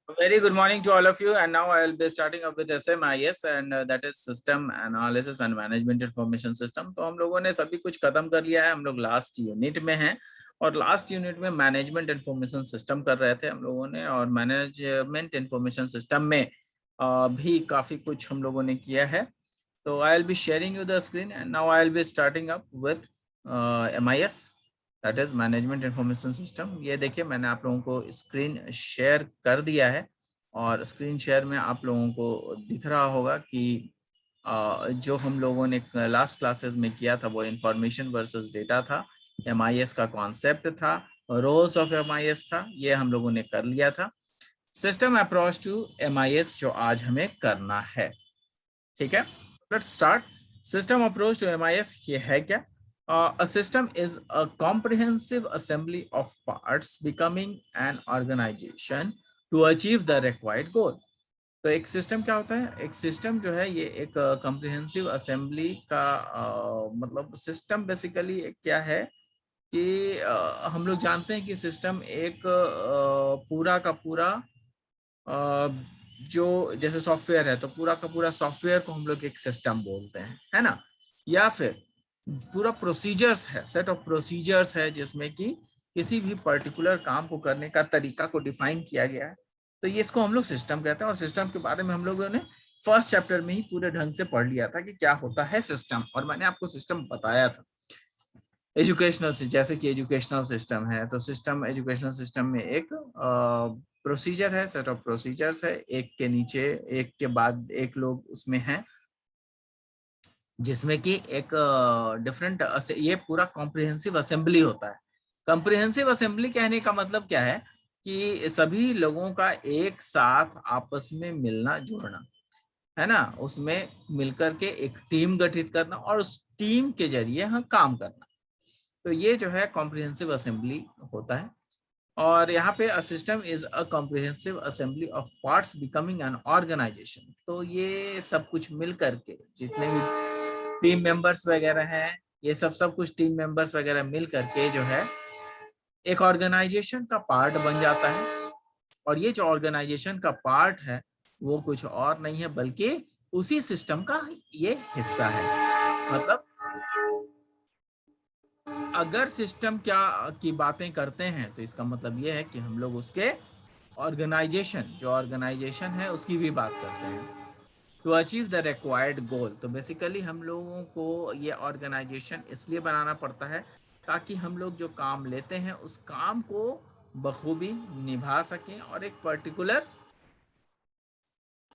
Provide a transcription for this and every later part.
Very good morning to all of you, and now I will be starting up with SMIS, and that is System Analysis and Management Information System। तो हम लोगों ने सभी कुछ खत्म कर लिया है, हम लोग लास्ट यूनिट में हैं और लास्ट यूनिट में मैनेजमेंट इंफॉर्मेशन सिस्टम कर रहे थे हम लोगों ने, और मैनेजमेंट इंफॉर्मेशन सिस्टम में भी काफी कुछ हम लोगों ने किया है। तो I will be sharing you the screen and now I will be starting up with MIS, that is management information system. ये देखिए मैंने आप लोगों को स्क्रीन शेयर कर दिया है और स्क्रीन शेयर में आप लोगों को दिख रहा होगा कि जो हम लोगों ने लास्ट क्लासेस में किया था वो इंफॉर्मेशन वर्सेस डेटा था, MIS का कॉन्सेप्ट था, रोल्स ऑफ MIS था, ये हम लोगों ने कर लिया था। सिस्टम अप्रोच टू MIS जो आज हमें करना है, ठीक है। Let's start. System approach to MIS ये है क्या? A system is a comprehensive assembly of parts becoming an organization to achieve the required goal। तो एक सिस्टम क्या होता है? एक सिस्टम जो है ये एक कॉम्प्रिहेंसिव असेंबली का मतलब सिस्टम बेसिकली क्या है कि हम लोग जानते हैं कि सिस्टम एक पूरा का पूरा जो जैसे सॉफ्टवेयर है तो पूरा का पूरा सॉफ्टवेयर को हम लोग एक सिस्टम बोलते हैं, है ना। या फिर पूरा प्रोसीजर्स है, सेट ऑफ प्रोसीजर्स है जिसमें कि किसी भी पर्टिकुलर काम को करने का तरीका को डिफाइन किया गया है, तो ये इसको हम लोग सिस्टम कहते हैं। और सिस्टम के बारे में हम लोगों ने फर्स्ट चैप्टर में ही पूरे ढंग से पढ़ लिया था कि क्या होता है सिस्टम, और मैंने आपको सिस्टम बताया था। एजुकेशनल से जैसे कि एजुकेशनल सिस्टम है तो सिस्टम एजुकेशनल सिस्टम में एक प्रोसीजर है, सेट ऑफ प्रोसीजर्स है, एक के नीचे एक के बाद एक लोग उसमें हैं, जिसमें कि एक डिफरेंट ये पूरा कॉम्प्रिहेंसिव असेंबली होता है। कॉम्प्रिहेंसिव असेंबली कहने का मतलब क्या है कि सभी लोगों का एक साथ आपस में मिलना जुड़ना, है ना, उसमें मिलकर के एक टीम गठित करना और उस टीम के जरिए हम काम करना, तो ये जो है कॉम्प्रिहेंसिव असेंबली होता है। और यहाँ पे a system is a comprehensive assembly of parts becoming an organisation. तो ये सब कुछ मिल करके जितने भी टीम मेंबर्स वगैरह हैं, ये सब कुछ टीम मेंबर्स वगैरह मिल करके जो है एक ऑर्गेनाइजेशन का पार्ट बन जाता है। और ये जो ऑर्गेनाइजेशन का पार्ट है वो कुछ और नहीं है बल्कि उसी सिस्टम का ये हिस्सा है। मतलब अगर सिस्टम क्या की बातें करते हैं तो इसका मतलब ये है कि हम लोग उसके ऑर्गेनाइजेशन, जो ऑर्गेनाइजेशन है उसकी भी बात करते हैं। टू अचीव द रिक्वायर्ड गोल, तो बेसिकली हम लोगों को ये ऑर्गेनाइजेशन इसलिए बनाना पड़ता है ताकि हम लोग जो काम लेते हैं उस काम को बखूबी निभा सकें और एक पर्टिकुलर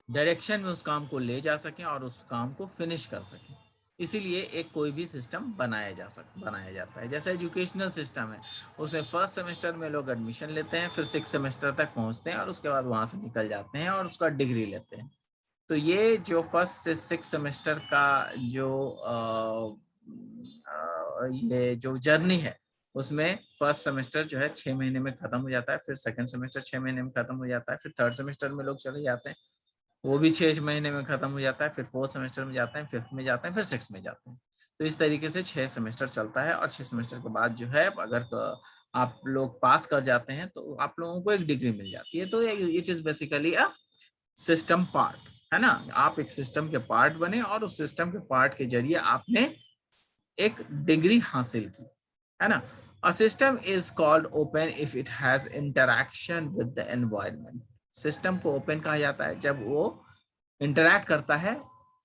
डायरेक्शन में उस काम को ले जा सकें और उस काम को फिनिश कर सकें। इसीलिए एक कोई भी सिस्टम बनाया जाता है। जैसे एजुकेशनल सिस्टम है, उसमें फर्स्ट सेमेस्टर में लोग एडमिशन लेते हैं, फिर 6 सेमेस्टर तक पहुंचते हैं और उसके बाद वहां से निकल जाते हैं और उसका डिग्री लेते हैं। तो ये जो फर्स्ट से 6 सेमेस्टर का जो ये जो जर्नी है उसमें फर्स्ट सेमेस्टर जो है 6 महीने में खत्म हो जाता है, फिर सेकंड सेमेस्टर 6 महीने में खत्म हो जाता है, फिर थर्ड सेमेस्टर में लोग चले जाते हैं, वो भी 6 महीने में खत्म हो जाता है, फिर फोर्थ सेमेस्टर में जाते हैं, फिफ्थ में जाते हैं, फिर सिक्स में जाते हैं। तो इस तरीके से 6 सेमेस्टर चलता है और 6 सेमेस्टर के बाद जो है अगर आप लोग पास कर जाते हैं तो आप लोगों को एक डिग्री मिल जाती है। तो it is basically a system part, है ना। आप एक सिस्टम के पार्ट बने और उस सिस्टम के पार्ट के जरिए आपने एक डिग्री हासिल की, है ना। A system is called open if it has interaction with the environment। System को ओपन कहा जाता है जब वो इंटरैक्ट करता है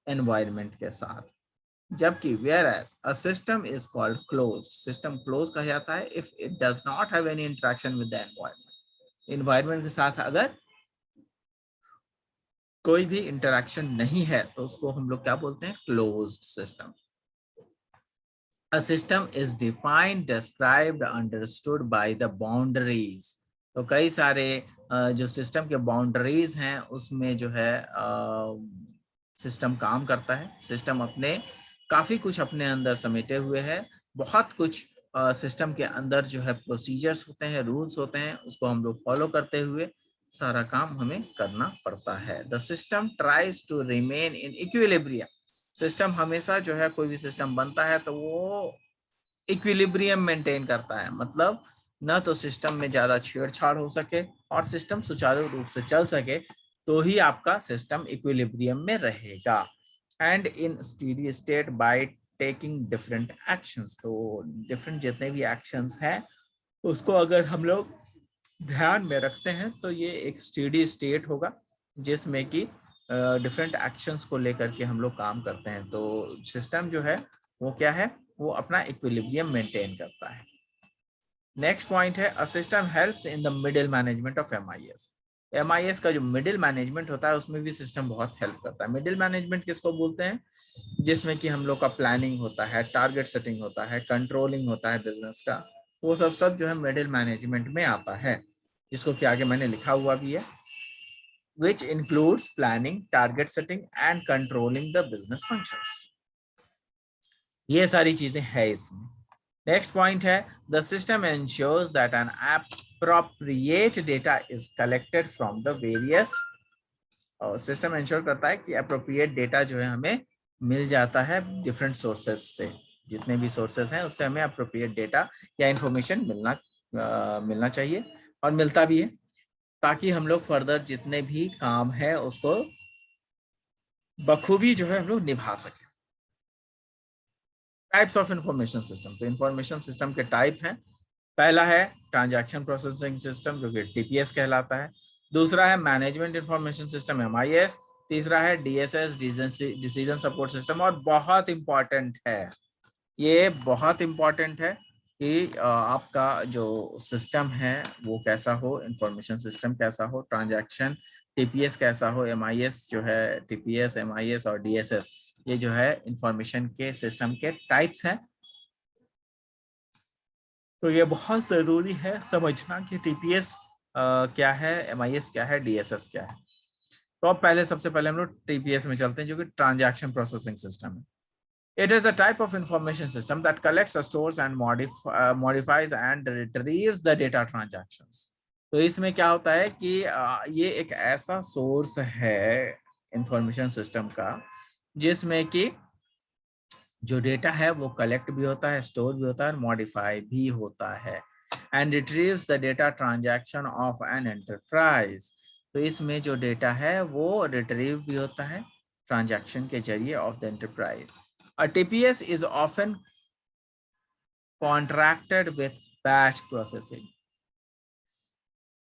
एनवायरनमेंट के साथ, जबकि whereas a system is called closed, system close कहा जाता है if it does not have any interaction with the environment। Environment के साथ अगर कोई भी इंटरैक्शन नहीं है तो उसको हम लोग क्या बोलते हैं? Closed system. A system is defined, described, understood by the boundaries। तो कई सारे जो सिस्टम के बाउंड्रीज हैं उसमें जो है सिस्टम काम करता है। सिस्टम अपने काफी कुछ अपने अंदर समेटे हुए है, बहुत कुछ सिस्टम के अंदर जो है प्रोसीजर्स होते हैं, रूल्स होते हैं, उसको हम लोग फॉलो करते हुए सारा काम हमें करना पड़ता है। The system tries to remain in equilibrium. System हमेशा जो है कोई भी सिस्टम बनता है तो वो इक्विलिब्रियम मेंटेन करता है, मतलब न तो सिस्टम में ज्यादा छेड़छाड़ हो सके और सिस्टम सुचारू रूप से चल सके, तो ही आपका सिस्टम इक्विलिब्रियम में रहेगा। And in steady state by taking different actions, तो डिफरेंट जितने भी एक्शंस हैं उसको अगर हम लोग ध्यान में रखते हैं तो ये एक स्टेडी स्टेट होगा जिसमें कि डिफरेंट एक्शंस को लेकर के हम लोग काम करते हैं। तो सिस्टम जो है वो क्या है, वो अपना इक्विलिब्रियम मेंटेन करता है। नेक्स्ट पॉइंट है, a system helps in the middle management of MIS. MIS का जो मिडिल मैनेजमेंट होता है उसमें भी सिस्टम बहुत हेल्प करता है। मिडिल मैनेजमेंट किसको बोलते हैं, जिसमें कि हम लोग का प्लानिंग होता है, टारगेट सेटिंग होता है, कंट्रोलिंग होता है बिजनेस का, वो सब जो है मिडिल मैनेजमेंट में आता है, जिसको कि आगे मैंने लिखा हुआ भी है, which includes planning, target setting and controlling the business functions। ये सारी चीजें है इसमें। नेक्स्ट पॉइंट है, the system ensures that an appropriate data is collected from the various, और सिस्टम एंश्योर करता है कि अप्रोप्रिएट डेटा जो है हमें मिल जाता है डिफरेंट सोर्सेज से, जितने भी सोर्सेज हैं उससे हमें अप्रोप्रिएट डेटा या इंफॉर्मेशन मिलना चाहिए और मिलता भी है, ताकि हम लोग फर्दर जितने भी काम है उसको बखूबी जो है हम लोग निभा सके। टाइप्स ऑफ इंफॉर्मेशन सिस्टम, तो इंफॉर्मेशन सिस्टम के टाइप हैं। पहला है ट्रांजैक्शन प्रोसेसिंग सिस्टम जो कि टीपीएस कहलाता है। दूसरा है मैनेजमेंट इंफॉर्मेशन सिस्टम एमआईएस। तीसरा है डीएसएस डिसीजन सपोर्ट सिस्टम। और बहुत इंपॉर्टेंट है, ये बहुत इंपॉर्टेंट है कि आपका जो सिस्टम है वो कैसा हो, इंफॉर्मेशन सिस्टम कैसा हो, ट्रांजैक्शन टीपीएस कैसा हो, एमआईएस जो है, टीपीएस एमआईएस और डीएसएस, ये जो है इंफॉर्मेशन के सिस्टम के टाइप्स हैं। तो ये बहुत जरूरी है समझना कि टीपीएस क्या है, एमआईएस क्या है, डीएसएस क्या है। तो अब पहले सबसे पहले हम लोग टीपीएस में चलते हैं जो कि ट्रांजैक्शन प्रोसेसिंग सिस्टम है। It is a type of information system that collects, stores and modifies and retrieves the data transactions। तो इसमें क्या होता है कि ये एक ऐसा सोर्स है इंफॉर्मेशन सिस्टम का जिसमें कि जो डेटा है वो कलेक्ट भी होता है, स्टोर भी होता है और मॉडिफाई भी होता है। And retrieves the data transaction of an enterprise. तो इसमें जो डेटा है वो रिट्रीव भी होता है ट्रांजैक्शन के जरिए of the enterprise. A TPS is often contracted with batch processing।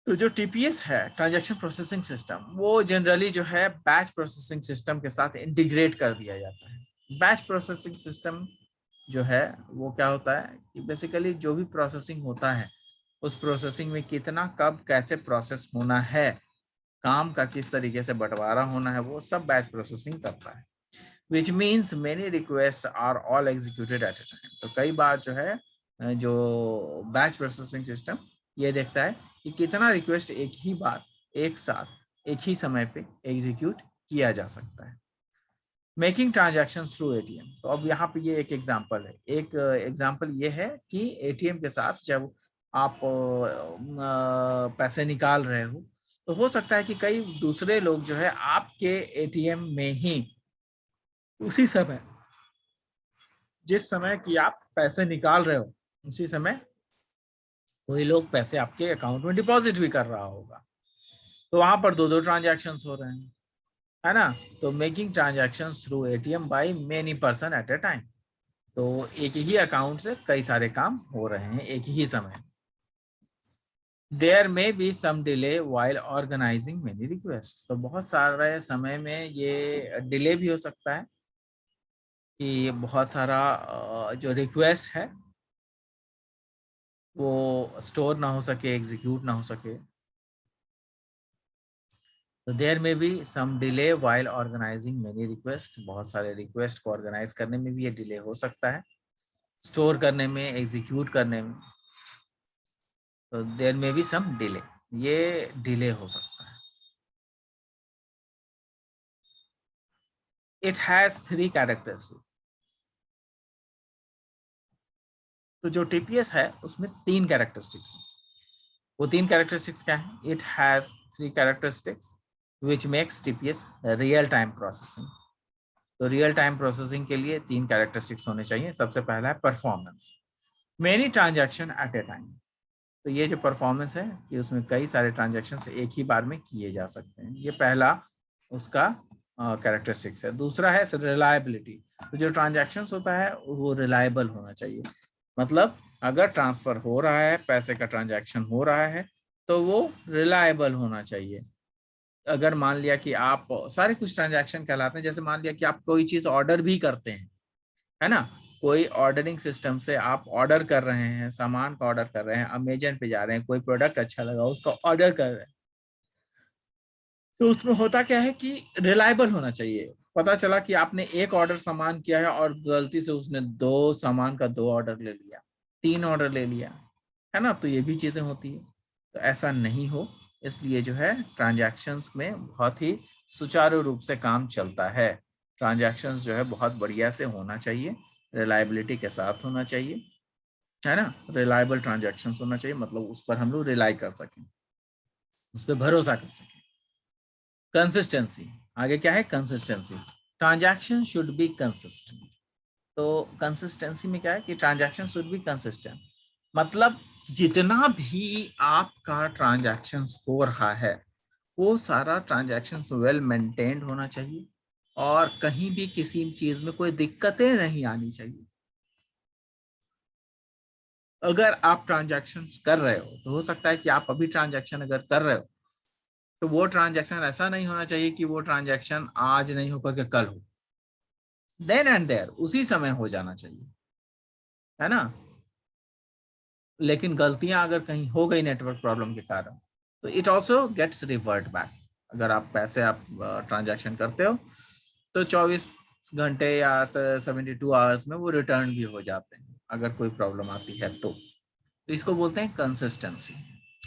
तो जो टीपीएस है ट्रांजैक्शन प्रोसेसिंग सिस्टम, वो जनरली जो है बैच प्रोसेसिंग सिस्टम के साथ इंटीग्रेट कर दिया जाता है। बैच प्रोसेसिंग सिस्टम जो है वो क्या होता है कि बेसिकली जो भी प्रोसेसिंग होता है उस प्रोसेसिंग में कितना कब कैसे प्रोसेस होना है, काम का किस तरीके से बंटवारा होना है, वो सब बैच प्रोसेसिंग करता है। which means many requests are all executed at a time। तो कई बार जो है जो बैच प्रोसेसिंग सिस्टम ये देखता है कि कितना रिक्वेस्ट एक ही बार, एक साथ, एक ही समय पे एग्जीक्यूट किया जा सकता है। मेकिंग ट्रांजैक्शन थ्रू एटीएम, तो अब यहाँ पे ये एक एग्जांपल है। एक एग्जांपल ये है कि एटीएम के साथ जब आप पैसे निकाल रहे हो तो हो सकता है कि कई दूसरे लोग जो है आपके एटीएम में ही उसी समय, जिस समय कि आप पैसे निकाल रहे हो उसी समय कोई लोग पैसे आपके अकाउंट में डिपॉजिट भी कर रहा होगा, तो वहां पर दो ट्रांजैक्शंस हो रहे हैं, है ना। तो making transactions through ATM by many person at a time, तो एक ही अकाउंट से कई सारे काम हो रहे हैं एक ही समय। There may be some delay while organising many request, तो बहुत सारे समय में ये डिले भी हो सकता है कि बहुत सारा जो रिक्वेस्ट है वो स्टोर ना हो सके, एग्जीक्यूट ना हो सके। तो there may be some delay while organising many request, बहुत सारे रिक्वेस्ट को ऑर्गेनाइज करने में भी ये डिले हो सकता है, स्टोर करने में, एग्जीक्यूट करने में। तो there may be some delay, ये डिले हो सकता है। इट हैज 3 कैरेक्टरिस्टिक, तो जो टीपीएस है उसमें 3 कैरेक्टरिस्टिक्स हैं। वो 3 कैरेक्टरिस्टिक्स क्या है? It has 3 characteristics which makes TPS real time processing. तो रियल टाइम प्रोसेसिंग के लिए 3 कैरेक्टरिस्टिक्स होने चाहिए। सबसे पहला है performance, many transaction at a time. तो ये जो परफॉर्मेंस है कि उसमें कई सारे ट्रांजैक्शंस एक ही बार में किए जा सकते हैं, ये पहला उसका कैरेक्टरिस्टिक्स है। दूसरा है रिलायबिलिटी। तो जो ट्रांजैक्शंस होता है वो रिलायबल होना चाहिए। मतलब अगर ट्रांसफर हो रहा है, पैसे का ट्रांजैक्शन हो रहा है, तो वो रिलायबल होना चाहिए। अगर मान लिया कि आप सारे कुछ ट्रांजैक्शन कहलाते हैं, जैसे मान लिया कि आप कोई चीज ऑर्डर भी करते हैं, है ना, कोई ऑर्डरिंग सिस्टम से आप ऑर्डर कर रहे हैं, सामान का ऑर्डर कर रहे हैं, अमेजन पे जा रहे हैं, कोई प्रोडक्ट अच्छा लगा उसका ऑर्डर कर रहे हैं, तो उसमें होता क्या है कि रिलायबल होना चाहिए। पता चला कि आपने एक ऑर्डर सामान किया है और गलती से उसने दो सामान का दो ऑर्डर ले लिया, तीन ऑर्डर ले लिया, है ना, तो ये भी चीजें होती है। तो ऐसा नहीं हो, इसलिए जो है ट्रांजैक्शंस में बहुत ही सुचारू रूप से काम चलता है। ट्रांजैक्शंस जो है बहुत बढ़िया से होना चाहिए, रिलायबिलिटी के साथ होना चाहिए, है ना। रिलायबल ट्रांजैक्शंस होना चाहिए, मतलब उस पर हम लोग रिलाई कर सकें, उस पर भरोसा कर सकें। कंसिस्टेंसी, आगे क्या है, consistency. Transaction should be consistent. तो कंसिस्टेंसी में क्या है कि ट्रांजैक्शन शुड बी कंसिस्टेंट, मतलब जितना भी आपका ट्रांजैक्शन हो रहा है वो सारा ट्रांजैक्शन वेल मेंटेन्ड होना चाहिए और कहीं भी किसी चीज में कोई दिक्कतें नहीं आनी चाहिए। अगर आप ट्रांजैक्शन कर रहे हो तो हो सकता है कि आप अभी ट्रांजैक्शन अगर कर रहे हो तो वो ट्रांजैक्शन ऐसा नहीं होना चाहिए कि वो ट्रांजैक्शन आज नहीं होकर के कल हो, देन एंड देयर उसी समय हो जाना चाहिए, है ना। लेकिन गलतियां अगर कहीं हो गई नेटवर्क प्रॉब्लम के कारण तो it also gets revert back. अगर आप पैसे आप ट्रांजैक्शन करते हो तो 24 घंटे या 72 आवर्स में वो रिटर्न भी हो जाते हैं अगर कोई प्रॉब्लम आती है तो इसको बोलते हैं कंसिस्टेंसी,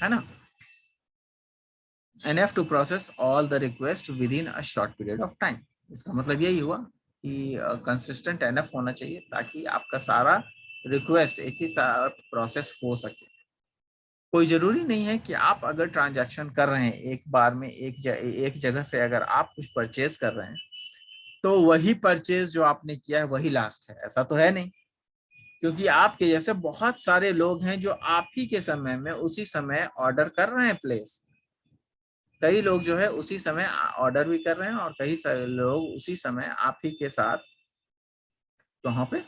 है ना। Enough to process all the request within a short period of time. इसका मतलब यही हुआ कि कंसिस्टेंट एनएफ होना चाहिए ताकि आपका सारा रिक्वेस्ट एक ही साथ प्रोसेस हो सके। कोई जरूरी नहीं है कि आप अगर ट्रांजैक्शन कर रहे हैं एक बार में एक जगह से अगर आप कुछ परचेज कर रहे हैं तो वही परचेज जो आपने किया है वही लास्ट है, ऐसा तो है नहीं। क्योंकि आपके जैसे बहुत सारे लोग हैं जो आप ही के समय में उसी समय ऑर्डर कर रहे हैं प्लेस। कई लोग जो है उसी समय ऑर्डर भी कर रहे हैं और कई सारे लोग उसी समय आप ही के साथ वहां पे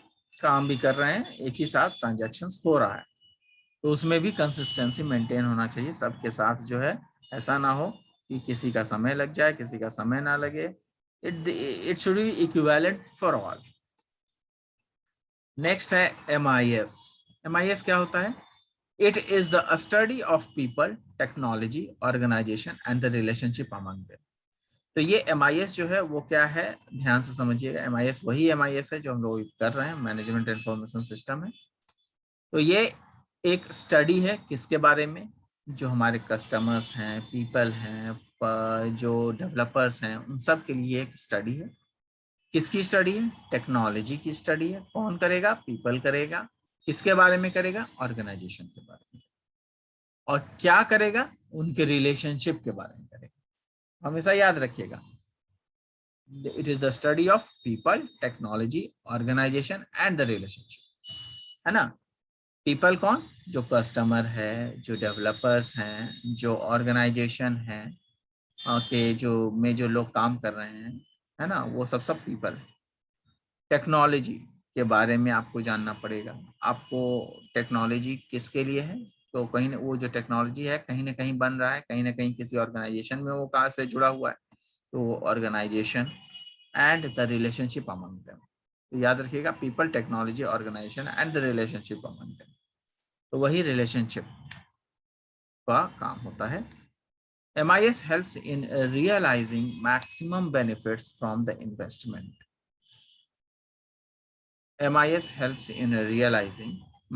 काम भी कर रहे हैं, एक ही साथ ट्रांजेक्शन हो रहा है। तो उसमें भी कंसिस्टेंसी मेंटेन होना चाहिए सबके साथ जो है। ऐसा ना हो कि किसी का समय लग जाए किसी का समय ना लगे। It should be equivalent for all. Next है MIS। MIS क्या होता है? It is the study of people, technology, organisation and the relationship among them. तो ये MIS जो है वो क्या है, ध्यान से समझिएगा। MIS वही MIS है जो हम लोग कर रहे हैं, मैनेजमेंट इंफॉर्मेशन सिस्टम है। तो ये एक स्टडी है किसके बारे में, जो हमारे कस्टमर्स हैं, पीपल हैं, जो डेवलपर्स हैं, उन सब के लिए एक स्टडी है। किसकी स्टडी है? टेक्नोलॉजी की स्टडी है। कौन करेगा? पीपल करेगा। किसके बारे में करेगा? ऑर्गेनाइजेशन के बारे में। और क्या करेगा? उनके रिलेशनशिप के बारे में करेगा। हमेशा याद रखिएगा, it is the study of people, technology, organisation and the relationship, है ना। पीपल कौन? जो कस्टमर है, जो डेवलपर्स हैं, जो ऑर्गेनाइजेशन है के जो लोग काम कर रहे हैं, है ना, वो सब पीपल। टेक्नोलॉजी के बारे में आपको जानना पड़ेगा। आपको टेक्नोलॉजी किसके लिए है? तो कहीं ना वो जो टेक्नोलॉजी है कहीं ना कहीं बन रहा है, कहीं ना कहीं किसी ऑर्गेनाइजेशन में वो कहाँ से जुड़ा हुआ है, तो organisation and the relationship among them. तो याद रखिएगा, people, technology, organisation and the relationship among them. तो वही रिलेशनशिप का काम होता है। MIS helps in realizing maximum benefits from the investment. MIS helps in realizing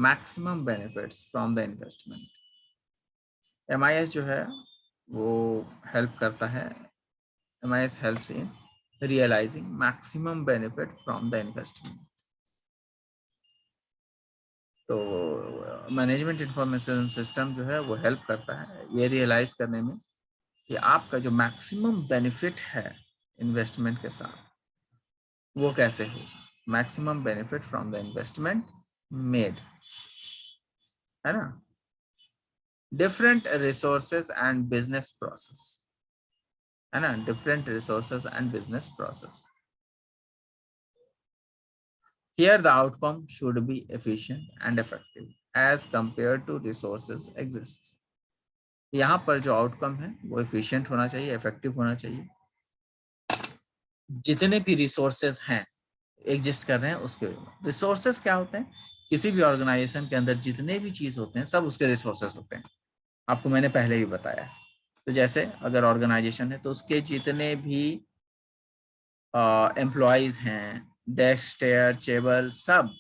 maximum benefits from the investment. MIS जो है वो हेल्प करता है, MIS helps in realizing maximum benefit from the investment. तो मैनेजमेंट इंफॉर्मेशन सिस्टम जो है वो help करता है ये रियलाइज करने में कि आपका जो मैक्सिमम बेनिफिट है इन्वेस्टमेंट के साथ वो कैसे हो। Maximum benefit from the investment made, है ना। different resources and business process, है ना, different resources and business process. Here the outcome should be efficient and effective as compared to resources exists. यहाँ पर जो आउटकम है वो एफिशिएंट होना चाहिए, इफेक्टिव होना चाहिए. जितने भी रिसोर्सेज हैं एग्जिस्ट कर रहे हैं उसके. रिसोर्सेज क्या होते हैं? किसी भी ऑर्गेनाइजेशन के अंदर जितने भी चीज होते हैं सब उसके रिसोर्सेज होते हैं. आपको मैंने पहले ही बताया. तो जैसे अगर ऑर्गेनाइजेशन है तो उसके जितने भी एम्प्लॉयज हैं, डेस्क, चेयर, टेबल, सब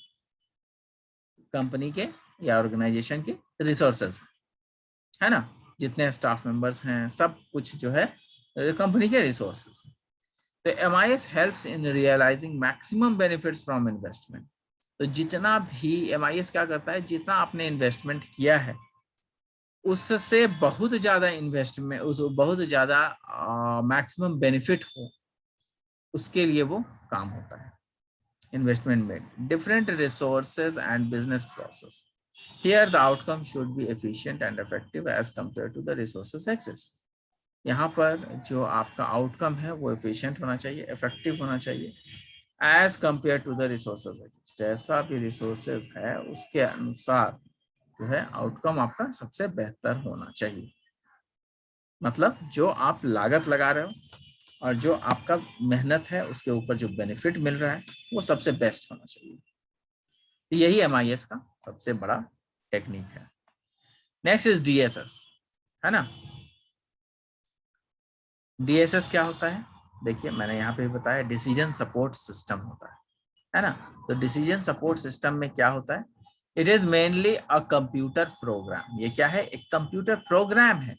कंपनी के या ऑर्गेनाइजेशन के रिसोर्सेज है ना. जितने स्टाफ मेंबर्स हैं सब कुछ जो है कंपनी के रिसोर्सेज. तो MIS helps in realising maximum benefits from investment. तो जितना भी MIS क्या करता है, जितना आपने इन्वेस्टमेंट किया है उससे बहुत ज्यादा इन्वेस्टमेंट, उस बहुत ज्यादा मैक्सिमम बेनिफिट हो, उसके लिए वो काम होता है. इन्वेस्टमेंट में different resources and business process. Here the outcome should be efficient and effective as compare to the resources exist. यहाँ पर जो आपका आउटकम है वो एफिशिएंट होना चाहिए, इफेक्टिव होना चाहिए as compare to the resources exist. जैसा भी रिसोर्सेज है उसके अनुसार जो है आउटकम आपका सबसे बेहतर होना चाहिए. मतलब जो आप लागत लगा रहे हो और जो आपका मेहनत है उसके ऊपर जो बेनिफिट मिल रहा है वो सबसे बेस्ट होना चाहिए. यही MIS का सबसे बड़ा टेक्निक है. नेक्स्ट इज DSS, है ना. DSS क्या होता है? देखिए मैंने यहाँ पे बताया, डिसीजन सपोर्ट सिस्टम होता है ना. तो डिसीजन सपोर्ट सिस्टम में क्या होता है? It is mainly a computer programme. ये क्या है? एक कंप्यूटर प्रोग्राम है.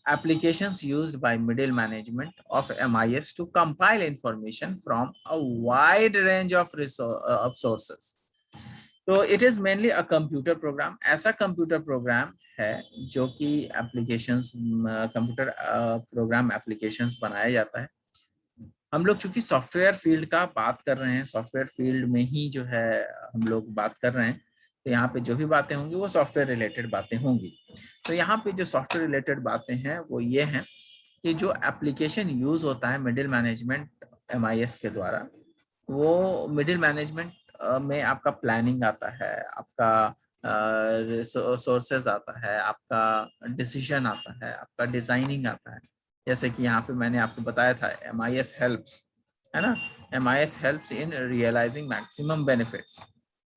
Applications used by middle management of MIS to compile information from a wide range of sources. तो it is mainly a computer programme. ऐसा कंप्यूटर प्रोग्राम है जो कि एप्लीकेशंस, कंप्यूटर प्रोग्राम एप्लीकेशंस बनाया जाता है. हम लोग चूंकि सॉफ्टवेयर फील्ड का बात कर रहे हैं, सॉफ्टवेयर फील्ड में ही जो है हम लोग बात कर रहे हैं, तो यहाँ पे जो भी बातें होंगी वो सॉफ्टवेयर रिलेटेड बातें होंगी. तो यहाँ पे जो सॉफ्टवेयर रिलेटेड बातें हैं वो ये हैं कि जो एप्लीकेशन यूज होता है मिडिल मैनेजमेंट MIS के द्वारा, वो मिडिल मैनेजमेंट में आपका प्लानिंग आता है, आपका सोर्सेज आता है, आपका डिसीजन आता है, आपका डिजाइनिंग आता है. जैसे कि यहाँ पे मैंने आपको बताया था MIS हेल्प्स, है ना. MIS helps in realising maximum benefits.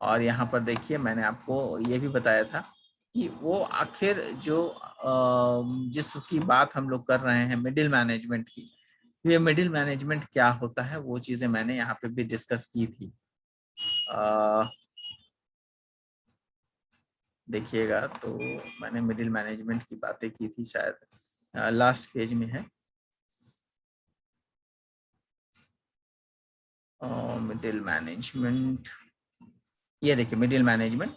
और यहाँ पर देखिए मैंने आपको ये भी बताया था कि वो आखिर जो जिसकी बात हम लोग कर रहे हैं मिडिल मैनेजमेंट की, ये मिडिल मैनेजमेंट क्या होता है वो चीजें मैंने यहाँ पे भी डिस्कस की थी. देखिएगा तो मैंने मिडिल मैनेजमेंट की बातें की थी, शायद लास्ट पेज में है. मिडिल मैनेजमेंट, ये देखिए middle management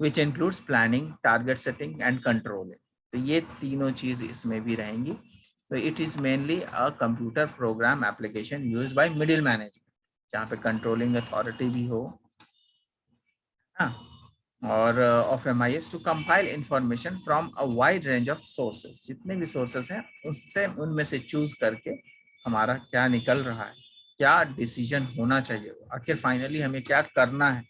which includes planning, target setting and controlling. तो ये तीनों चीज इसमें भी रहेंगी. तो it is mainly a computer program application used by middle management, जहाँ पे कंट्रोलिंग अथॉरिटी भी हो, और of MIS to compile information from a wide range of sources. जितने भी सोर्सेस हैं उससे उनमें से चूज करके हमारा क्या निकल रहा है, क्या डिसीजन होना चाहिए, आखिर फाइनली हमें क्या करना है,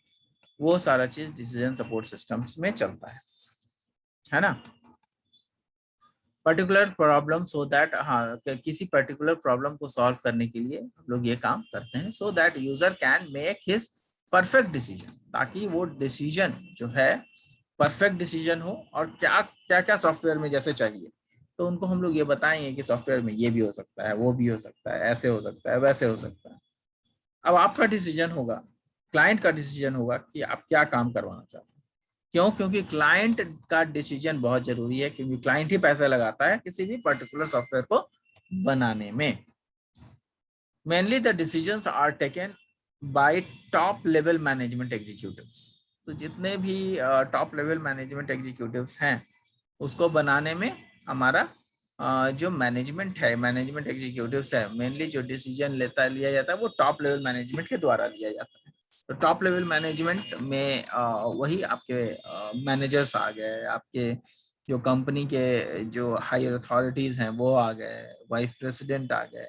वो सारा चीज डिसीजन सपोर्ट सिस्टम्स में चलता है ना. पर्टिकुलर प्रॉब्लम, सो दैट, हाँ, किसी पर्टिकुलर प्रॉब्लम को सॉल्व करने के लिए हम लोग ये काम करते हैं. So that user can make his perfect decision, ताकि वो डिसीजन जो है परफेक्ट डिसीजन हो. और क्या क्या क्या सॉफ्टवेयर में जैसे चाहिए तो उनको हम लोग ये बताएंगे कि सॉफ्टवेयर में ये भी हो सकता है, वो भी हो सकता है, ऐसे हो सकता है, वैसे हो सकता है. अब आपका डिसीजन होगा, क्लाइंट का डिसीजन होगा कि आप क्या काम करवाना चाहते हैं. क्यों? क्योंकि क्लाइंट का डिसीजन बहुत जरूरी है, क्योंकि क्लाइंट ही पैसा लगाता है किसी भी पर्टिकुलर सॉफ्टवेयर को बनाने में. Mainly the decisions are taken by top level management executives. तो जितने भी टॉप लेवल मैनेजमेंट एग्जीक्यूटिव्स हैं उसको बनाने में हमारा जो मैनेजमेंट है, मैनेजमेंट एग्जीक्यूटिव्स है, मेनली जो डिसीजन लिया जाता है वो टॉप लेवल मैनेजमेंट के द्वारा लिया जाता है. तो टॉप लेवल मैनेजमेंट में वही आपके मैनेजर्स आ गए, आपके जो कंपनी के जो हायर अथॉरिटीज हैं वो आ गए, वाइस प्रेसिडेंट आ गए,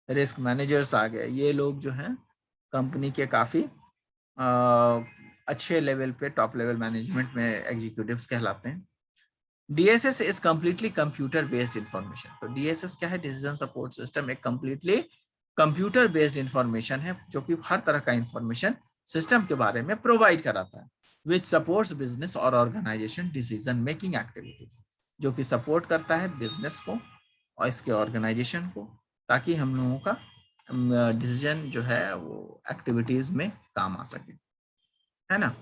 रिस्क मैनेजर्स आ गए, ये लोग जो हैं कंपनी के काफ़ी अच्छे लेवल पे, टॉप लेवल मैनेजमेंट में एग्जीक्यूटिव्स कहलाते हैं। DSS is completely computer based information. तो DSS क्या है? डिसीजन सपोर्ट सिस्टम एक कम्प्लीटली कंप्यूटर बेस्ड इंफॉर्मेशन है जो कि हर तरह का इंफॉर्मेशन सिस्टम के बारे में प्रोवाइड कराता है, विच सपोर्ट्स बिजनेस और ऑर्गेनाइजेशन डिसीजन मेकिंग एक्टिविटीज, जो कि सपोर्ट करता है बिजनेस को और इसके ऑर्गेनाइजेशन को, ताकि हम लोगों का डिसीजन जो है वो एक्टिविटीज में काम आ सके, है ना।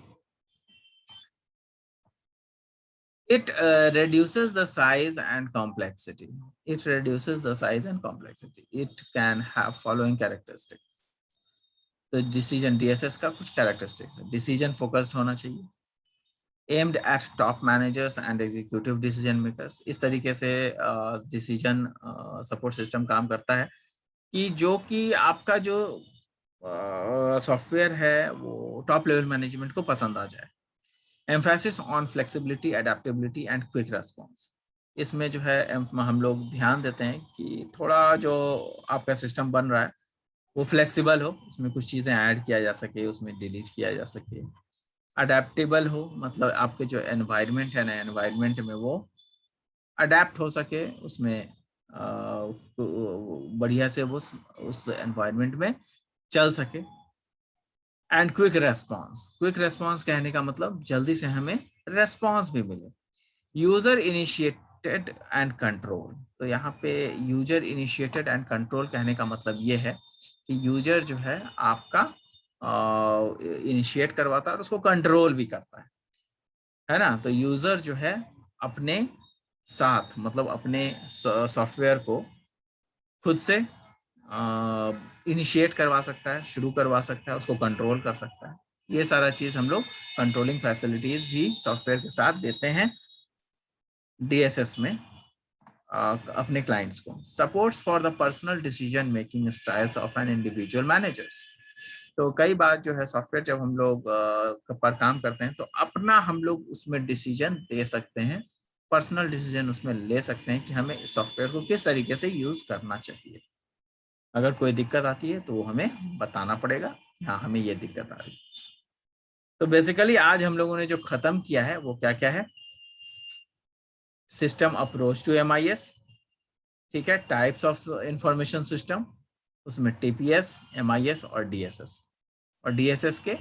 It reduces the size and complexity. It reduces the size and complexity. It can have following characteristics. तो डिसीजन DSS का कुछ कैरेक्टरिस्टिक्स है। डिसीजन फोकस्ड होना चाहिए, aimed at top managers and executive decision makers. इस तरीके से डिसीजन सपोर्ट सिस्टम काम करता है कि जो कि आपका जो सॉफ्टवेयर है वो टॉप लेवल मैनेजमेंट को पसंद आ जाए। Emphasis on flexibility, adaptability and quick response. इसमें जो है हम लोग ध्यान देते हैं कि थोड़ा जो आपका सिस्टम बन रहा है वो फ्लेक्सिबल हो, उसमें कुछ चीज़ें ऐड किया जा सके, उसमें डिलीट किया जा सके। अडेप्टेबल हो, मतलब आपके जो एनवायरनमेंट है ना, एनवायरनमेंट में वो अडेप्ट हो सके, उसमें बढ़िया से वो उस एनवायरनमेंट में चल सके। And quick response. Quick response कहने का मतलब जल्दी से हमें रेस्पॉन्स भी मिले। User initiated and control. तो यहाँ पे यूजर इनिशिएटेड एंड कंट्रोल कहने का मतलब ये है कि यूजर जो है आपका इनिशिएट करवाता है और उसको कंट्रोल भी करता है ना। तो यूजर जो है अपने साथ, मतलब अपने सॉफ्टवेयर को खुद से इनिशिएट करवा सकता है, शुरू करवा सकता है, उसको कंट्रोल कर सकता है। ये सारा चीज हम लोग कंट्रोलिंग फैसिलिटीज भी सॉफ्टवेयर के साथ देते हैं DSS में अपने क्लाइंट्स को। Supports for the personal decision making styles of an individual managers. तो कई बार जो है सॉफ्टवेयर जब हम लोग पर काम करते हैं तो अपना हम लोग उसमें डिसीजन दे सकते हैं, पर्सनल डिसीजन उसमें ले सकते हैं कि हमें इस सॉफ्टवेयर को किस तरीके से यूज करना चाहिए। अगर कोई दिक्कत आती है तो वो हमें बताना पड़ेगा, हाँ हमें ये दिक्कत आ रही है। तो बेसिकली आज हम लोगों ने जो खत्म किया है वो क्या क्या है? सिस्टम अप्रोच टू MIS, ठीक है, टाइप्स ऑफ इंफॉर्मेशन सिस्टम, उसमें TPS, MIS और DSS, और DSS के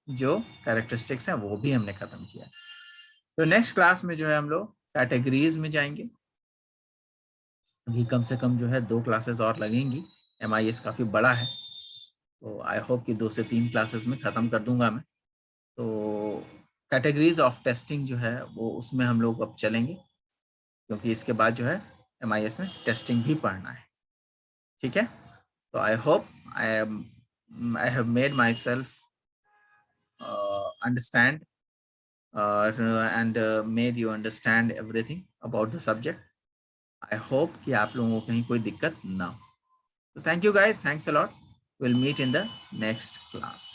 जो कैरेक्टरिस्टिक्स हैं वो भी हमने खत्म किया। तो नेक्स्ट क्लास में जो है हम लोग कैटेगरीज में जाएंगे। अभी कम से कम जो है 2 क्लासेस और लगेंगी, MIS काफ़ी बड़ा है, तो आई होप कि 2 से 3 क्लासेस में ख़त्म कर दूंगा मैं। तो कैटेगरीज ऑफ टेस्टिंग जो है वो उसमें हम लोग अब चलेंगे, क्योंकि इसके बाद जो है MIS में टेस्टिंग भी पढ़ना है, ठीक है। तो I hope I have made myself understand and made you understand everything about the subject. I hope कि आप लोगों को कहीं कोई दिक्कत ना हो। So thank you guys, thanks a lot. We'll meet in the next class.